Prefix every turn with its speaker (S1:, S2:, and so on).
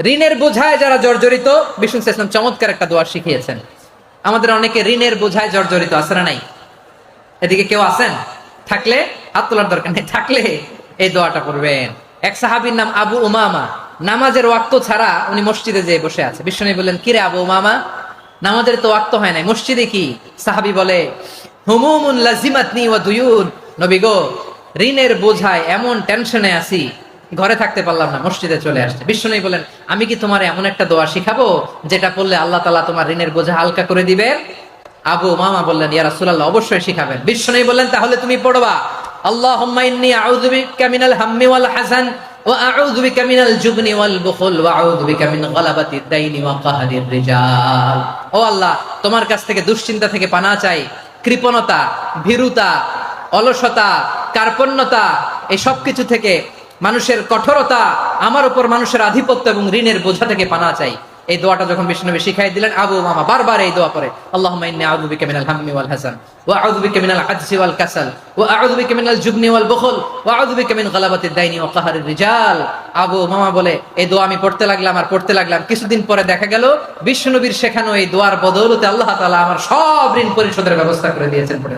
S1: ঋণের বোঝায় যারা জর্জরিত, বিষ্ণু ইসলাম চমৎকার একটা দোয়া শিখিয়েছেন। আমাদের অনেকে ঋণের বোঝায় জর্জরিত, আছে না নাই? এদিকে কেউ আছেন? থাকলে হাত তোলার দরকার নেই, থাকলে এই দোয়াটা করবেন। এক সাহাবীর নাম আবু উমামা, নামাজের ওয়াক্ত ছাড়া উনি মসজিদে যেয়ে বসে আছে। বিষ্ণু বললেন, কিরে আবু উমামা, নামাজের তো ওয়াক্ত হয় নাই, মসজিদে কি? সাহাবী বলে, হুমুমুন লাজিমাতনি ওয়া দুয়ুন, নবী গো, ঋণের বোঝায় এমন টেনশনে আছি, ঘরে থাকতে পারলাম না, মসজিদে চলে আসছে। বিষ্ণু বলেন, আমি কি তোমার এমন একটা দোয়া শিখাবো যেটা পড়লে আল্লাহ তাআলা তোমার ঋণের বোঝা হালকা করে দিবেন? আবু উমামা বললেন, ইয়া রাসূলুল্লাহ, অবশ্যই শিখাবেন। বিষ্ণু বললেন, তাহলে তুমি পড়বা, আল্লাহুম্মা ইন্নী আউযু বিকা মিনাল হাম্মি ওয়াল হাযান ওয়া আউযু বিকা মিনাল জুবনি ওয়াল বুখল ওয়া আউযু বিকা মিন গালাবাতিদ দাইনি ওয়া কাহরির রিজাল। ও আল্লাহ, তোমার কাছ থেকে দুশ্চিন্তা থেকে পানাহ চাই, কৃপণতা, ভীরুতা, অলসতা, কার্পণ্যতা, এই সব কিছু থেকে, মানুষের কঠোরতা, আমার উপর মানুষের আধিপত্য এবং ঋণের বোঝা থেকে পানাহ চাই। এই দোয়াটা যখন বিষ্ণু শিখাই দিলেন, আবু উমামা বারবার এই দোয়া পড়ে, আল্লাহুম্মা ইন্নী আউযু বিকা মিনাল হাম্মি ওয়াল হাযান ওয়া আউযু বিকা মিনাল আজজি ওয়াল কাসাল ওয়া আউযু বিকা মিনাল জুবনি ওয়াল বুখল ওয়া আউযু বিকা মিন গালাবাতিদ দাইনি ওয়া কাহরির রিজাল। আবু উমামা বলে, এই দোয়া আমি পড়তে লাগলাম আর পড়তে লাগলাম, কিছুদিন পরে দেখা গেল বিষ্ণু নবীর শেখানো এই দোয়ার বদৌলতে আল্লাহ তাআলা আমার সব ঋণ পরিশোধের ব্যবস্থা করে দিয়েছেন। পড়ে